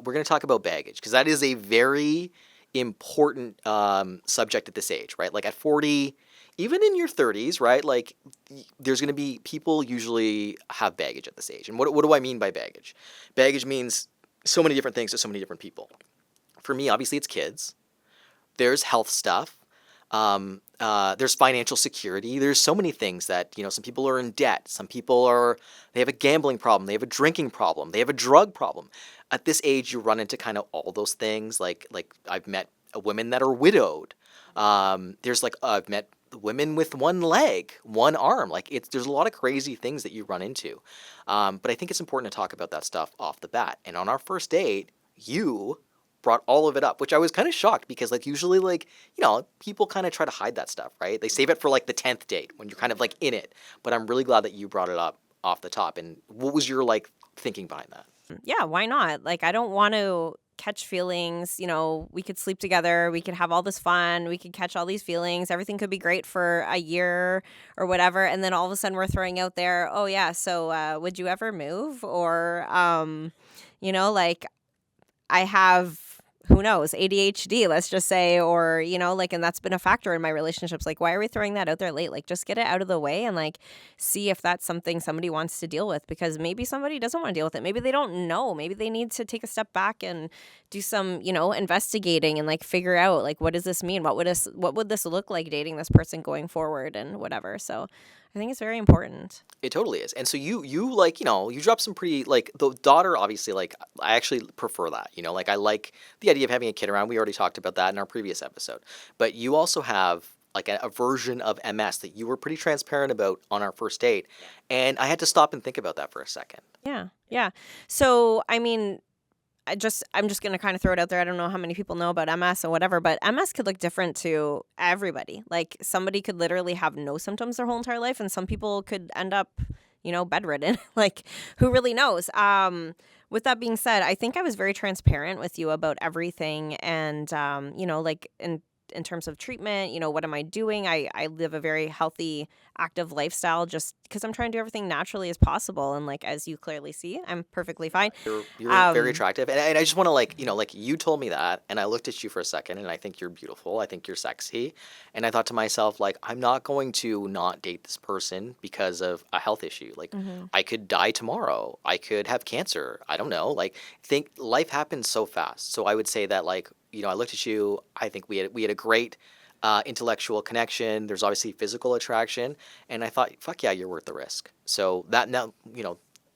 we're going to talk about baggage because that is a very important subject at this age, right? Like at 40, even in your 30s, right? Like there's going to be people usually have baggage at this age. And what do I mean by baggage? Baggage means so many different things to so many different people. For me, obviously, it's kids. There's health stuff. There's financial security. There's so many things that, some people are in debt. Some people they have a gambling problem. They have a drinking problem. They have a drug problem. At this age, you run into kind of all those things. Like I've met women that are widowed. I've met women with one leg, one arm. There's a lot of crazy things that you run into. But I think it's important to talk about that stuff off the bat. And on our first date, you brought all of it up, which I was kind of shocked because usually people kind of try to hide that stuff, right? They save it for the 10th date when you're kind of in it. But I'm really glad that you brought it up off the top. And what was your thinking behind that? Yeah, why not? I don't want to catch feelings. We could sleep together. We could have all this fun. We could catch all these feelings. Everything could be great for a year or whatever. And then all of a sudden we're throwing out there, oh, yeah, so would you ever move? Or, I have, who knows, ADHD, let's just say, or, and that's been a factor in my relationships. Why are we throwing that out there late? Just get it out of the way and see if that's something somebody wants to deal with, because maybe somebody doesn't want to deal with it. Maybe they don't know. Maybe they need to take a step back and do some, investigating and figure out what does this mean? What would this look like dating this person going forward and whatever. So I think it's very important. It totally is. And so you dropped some pretty, the daughter, obviously, I actually prefer that, I like the idea of having a kid around. We already talked about that in our previous episode. But you also have a version of MS that you were pretty transparent about on our first date. And I had to stop and think about that for a second. Yeah. Yeah. So, I mean, I'm just going to kind of throw it out there. I don't know how many people know about MS or whatever, but MS could look different to everybody. Somebody could literally have no symptoms their whole entire life, and some people could end up, bedridden. Who really knows? With that being said, I think I was very transparent with you about everything, and in terms of treatment, what am I doing? I live a very healthy, active lifestyle just because I'm trying to do everything naturally as possible. And as you clearly see, I'm perfectly fine. You're very attractive. And I just want to you told me that, and I looked at you for a second, and I think you're beautiful. I think you're sexy. And I thought to myself, I'm not going to not date this person because of a health issue. I could die tomorrow. I could have cancer. I don't know. Think life happens so fast. So I would say that I looked at you. I think we had a great intellectual connection. There's obviously physical attraction, and I thought, fuck yeah, you're worth the risk. So that now,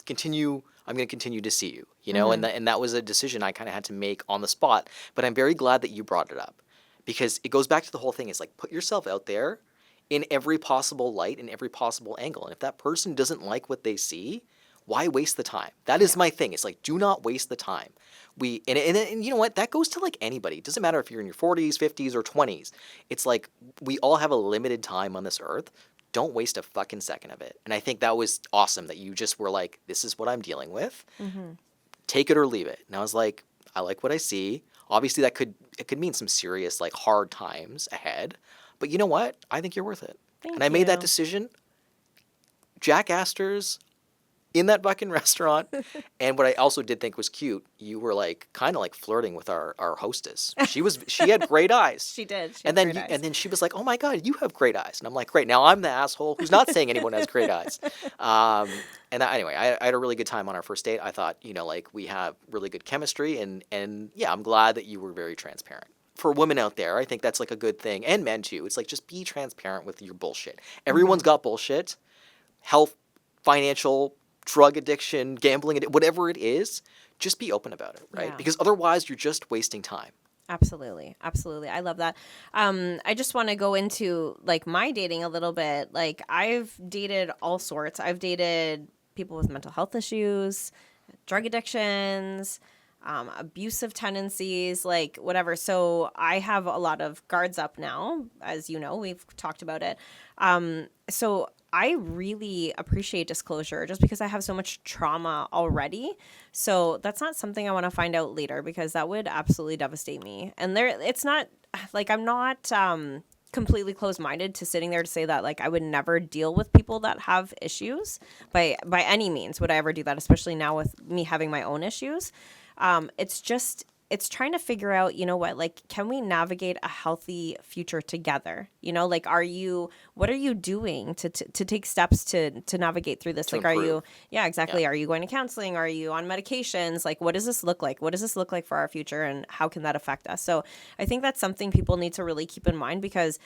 continue. I'm going to continue to see you. And that was a decision I kind of had to make on the spot. But I'm very glad that you brought it up, because it goes back to the whole thing. It's put yourself out there in every possible light, in every possible angle. And if that person doesn't like what they see, why waste the time? That is my thing. It's do not waste the time. And you know what? That goes to anybody. It doesn't matter if you're in your 40s, 50s, or 20s. It's we all have a limited time on this earth. Don't waste a fucking second of it. And I think that was awesome that you just were this is what I'm dealing with. Mm-hmm. Take it or leave it. And I was I like what I see. Obviously, it could mean some serious hard times ahead. But you know what? I think you're worth it. Thank I made that decision. Jack Astor's in that fucking restaurant. And what I also did think was cute, you were kind of flirting with our hostess. She had great eyes. She did. And then she was oh my God, you have great eyes. And I'm great. Now I'm the asshole who's not saying anyone has great eyes. Anyway, I had a really good time on our first date. I thought, we have really good chemistry, and yeah, I'm glad that you were very transparent. For women out there, I think that's a good thing, and men too. It's just be transparent with your bullshit. Everyone's got bullshit. Health, financial, drug addiction, gambling, whatever it is, just be open about it, right? Yeah. Because otherwise you're just wasting time. Absolutely. Absolutely. I love that. I just want to go into my dating a little bit. I've dated all sorts. I've dated people with mental health issues, drug addictions, abusive tendencies, whatever. So I have a lot of guards up now, as you know, we've talked about it. So I really appreciate disclosure just because I have so much trauma already. So that's not something I want to find out later, because that would absolutely devastate me. And it's not I'm not completely closed-minded to sitting there to say that I would never deal with people that have issues by any means would I ever do that, especially now with me having my own issues. It's trying to figure out, you know what, like, can we navigate a healthy future together? You know, like, what are you doing to take steps to navigate through this? To Like, are improve. you, yeah, Yeah. exactly. Are you going to counseling? Are you on medications? Like, what does this look like? What does this look like for our future? And how can that affect us? So I think that's something people need to really keep in mind because,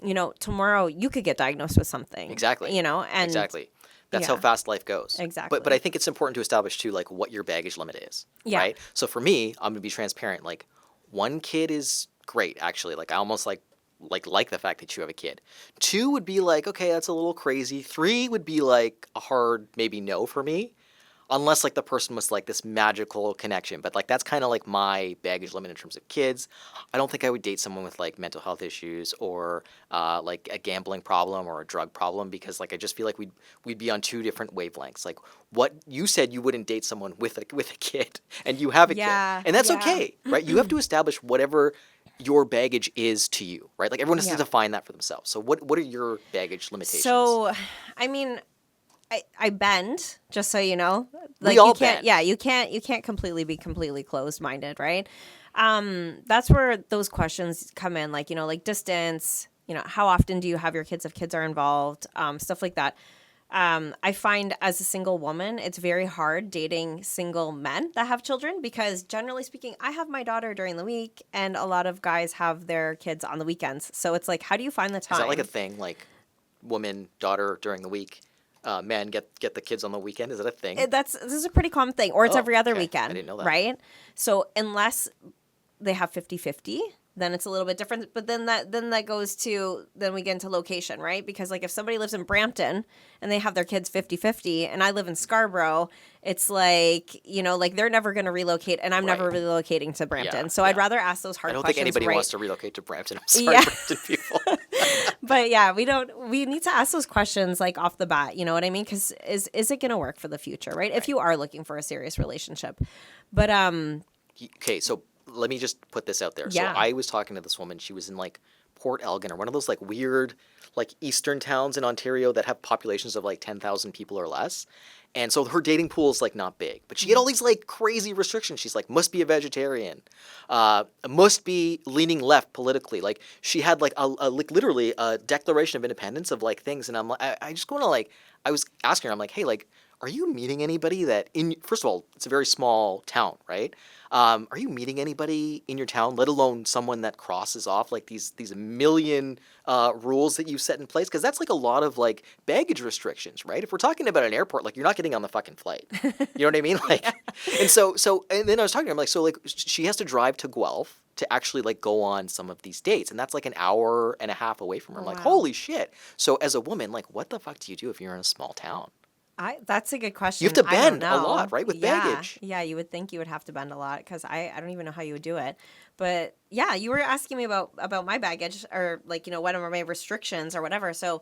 you know, tomorrow you could get diagnosed with something, Exactly. you know, and Exactly. That's how yeah, fast life goes. But I exactly. think it's important to establish too, like what your baggage limit is, Yeah. right? So for me, I'm gonna be transparent. Like one kid is great, actually. Like I almost like the fact that you have a kid. Two would be like, okay, that's a little crazy. Three would be like a hard maybe no for me. Unless like the person was like this magical connection, but like that's kind of like my baggage limit in terms of kids. I don't think I would date someone with like mental health issues or like a gambling problem or a drug problem because like I just feel like we'd be on two different wavelengths. Like what you said, you wouldn't date someone with a kid, and you have a kid, Yeah. and that's Yeah. okay, right? You have to establish whatever your baggage is to you, right? Like everyone has to Yeah. define that for themselves. So what are your baggage limitations? So, I mean, I bend, just so you know. We Like all you can't, bend. yeah, you can't completely be completely closed minded, right? That's where those questions come in, like, you know, like distance, you know, how often do you have your kids if kids are involved, stuff like that. I find as a single woman, it's very hard dating single men that have children because generally speaking, I have my daughter during the week and a lot of guys have their kids on the weekends. So it's like, how do you find the Is that like a time? thing? Like woman, daughter during the week, men get the kids on the weekend? Is that a thing? This is a pretty common thing, or it's Oh, every other okay. I weekend, didn't know that. right? So unless they have 50-50, then it's a little bit different. But then that goes to, then we get into location, right? Because like if somebody lives in Brampton and they have their kids 50-50 and I live in Scarborough, it's like, you know, like they're never going to relocate and I'm never Right. relocating to Brampton. Yeah, So I'd yeah. rather ask those I hard don't think questions anybody right. wants to relocate to Brampton. I'm sorry, Yeah. Brampton people. But yeah, we need to ask those questions like off the bat, you know what I mean? Because is it going to work for the future, right? If you are looking for a serious relationship. But Okay, so let me just put this out there. yeah. So I was talking to this woman. She was in like Port Elgin or one of those like weird like eastern towns in Ontario that have populations of like 10,000 people or less. And so her dating pool is like not big, but she had all these like crazy restrictions. She's like must be a vegetarian, must be leaning left politically. Like she had like a like literally a Declaration of Independence of like things. And I'm like, I just want to like, I was asking her, I'm like, hey, like, are you meeting anybody that in first of all, it's a very small town, right? Are you meeting anybody in your town, let alone someone that crosses off like these million rules that you set in place? Because that's like a lot of like baggage restrictions, right? If we're talking about an airport, like you're not getting on the fucking flight. You know what I mean? Like, and and then I was talking to her, I'm like, so like she has to drive to Guelph to actually like go on some of these dates, and that's like an hour and a half away from her. I'm like, Wow. holy shit! So as a woman, like, what the fuck do you do if you're in a small town? That's a good question. You have to I don't bend a lot, know. right, with Yeah. baggage. Yeah, you would think you would have to bend a lot because I don't even know how you would do it. But yeah, you were asking me about my baggage or like, you know, what are my restrictions or whatever. So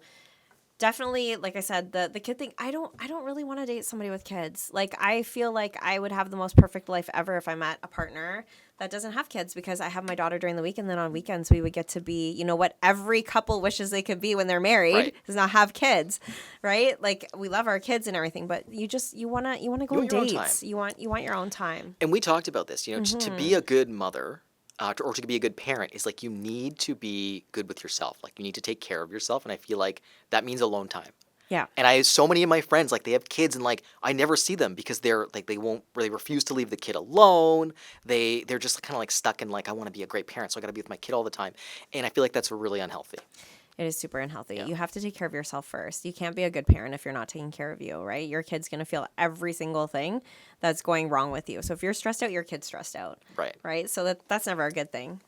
definitely, like I said, the kid thing, I don't really want to date somebody with kids. Like I feel like I would have the most perfect life ever if I met a partner that doesn't have kids because I have my daughter during the week and then on weekends we would get to be, you know, what every couple wishes they could be when they're married Right. is not have kids, right? Like we love our kids and everything, but you want to go You on want your own dates. time. You want your own time. And we talked about this, you know, to Mm-hmm. be a good mother or to be a good parent is like you need to be good with yourself. Like you need to take care of yourself. And I feel like that means alone time. Yeah. And I have so many of my friends, like they have kids and like I never see them because they're like they refuse to leave the kid alone. They're just kind of like stuck in like I want to be a great parent, so I got to be with my kid all the time. And I feel like that's really unhealthy. It is super unhealthy. Yeah. You have to take care of yourself first. You can't be a good parent if you're not taking care of you, right? Your kid's going to feel every single thing that's going wrong with you. So if you're stressed out, your kid's stressed out, Right. right? So that's never a good thing.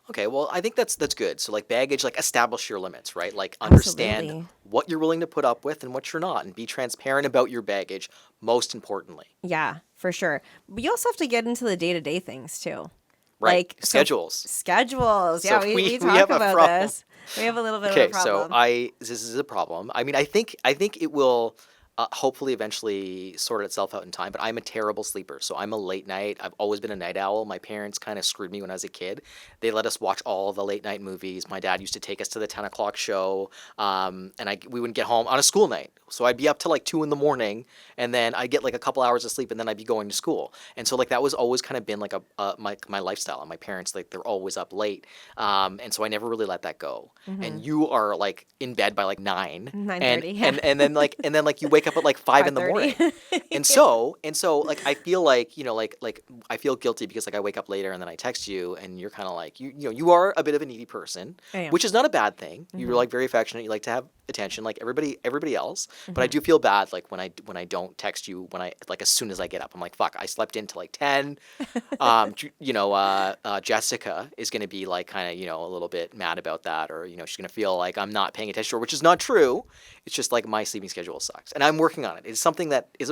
Okay, well, I think that's good. So like baggage, like establish your limits, right? Like understand Absolutely. what you're willing to put up with and what you're not, and be transparent about your baggage. Most importantly, Yeah, for sure. But you also have to get into the day-to-day things too. right? Like Schedules. Schedules. Yeah, So we we talk have a about problem. this. We have a little bit of Okay, a problem. so this is a problem. I mean, I think it will hopefully eventually sort itself out in time, but I'm a terrible sleeper. So I'm a late night. I've always been a night owl. My parents kind of screwed me when I was a kid. They let us watch all the late night movies. My dad used to take us to the 10 o'clock show. And we wouldn't get home on a school night. So I'd be up till like 2 in the morning, and then I'd get like a couple hours of sleep, and then I'd be going to school. And so like that was always kind of been like my lifestyle. And my parents, like, they're always up late. And so I never really let that go. And you are like in bed by like 9. 9:30, yeah. And then you wake up at like 5 in the 5:30. morning. And so like I feel like, like I feel guilty because like I wake up later and then I text you and you're kind of like you are a bit of a needy person, I am. which is not a bad thing. You're like very affectionate, you like to have attention like everybody else. But I do feel bad like when I don't text you when I like as soon as I get up. I'm like, fuck, I slept in till like 10. Jessica is going to be like kind of, a little bit mad about that, or she's going to feel like I'm not paying attention to her, which is not true. It's just like my sleeping schedule sucks, and I'm working on it. It's something that is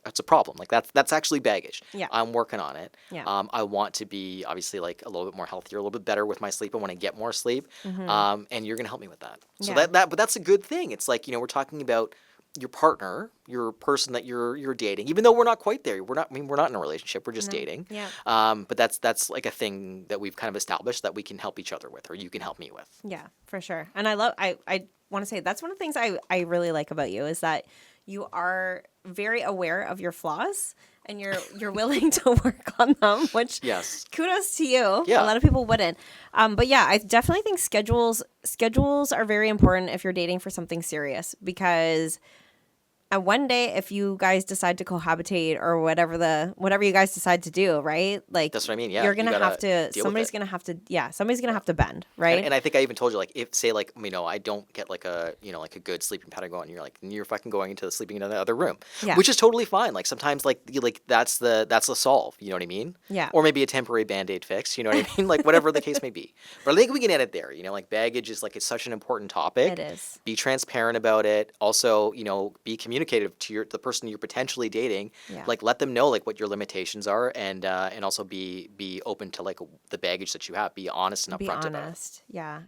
it's a problem. Like that's actually baggage. Yeah. I'm working on it. Yeah. I want to be obviously like a little bit more healthier, a little bit better with my sleep. I want to get more sleep. And you're gonna help me with that. So Yeah. but that's a good thing. It's like, we're talking about your partner, your person that you're dating, even though we're not quite there. We're not in a relationship. We're just dating. Yeah. But that's like a thing that we've kind of established that we can help each other with, or you can help me with. Yeah, for sure. And I want to say that's one of the things I really like about you is that you are very aware of your flaws and you're willing to work on them, which Yes. kudos to you. Yeah. A lot of people wouldn't. But yeah, I definitely think schedules are very important if you're dating for something serious, because one day if you guys decide to cohabitate or whatever you guys decide to do, right? Like That's what I mean. Yeah, you're gonna you gotta have to deal with somebody's it. gonna have to somebody's gonna have to bend, right? And I think I even told you, like, if say like I don't get like a like a good sleeping pattern going, you're fucking going into sleeping in another room, Yeah. which is totally fine. Like sometimes like that's the solve. You know what I mean? Yeah. Or maybe a temporary Band-Aid fix. You know what I mean? Like whatever the case may be. But I think we can end it there. Like baggage is like it's such an important topic. It is. Be transparent about it. Also, be communicative to the person you're potentially dating. Yeah. Like let them know like what your limitations are, and also be open to like the baggage that you have. Be honest and Be upfront about it. honest. Yeah.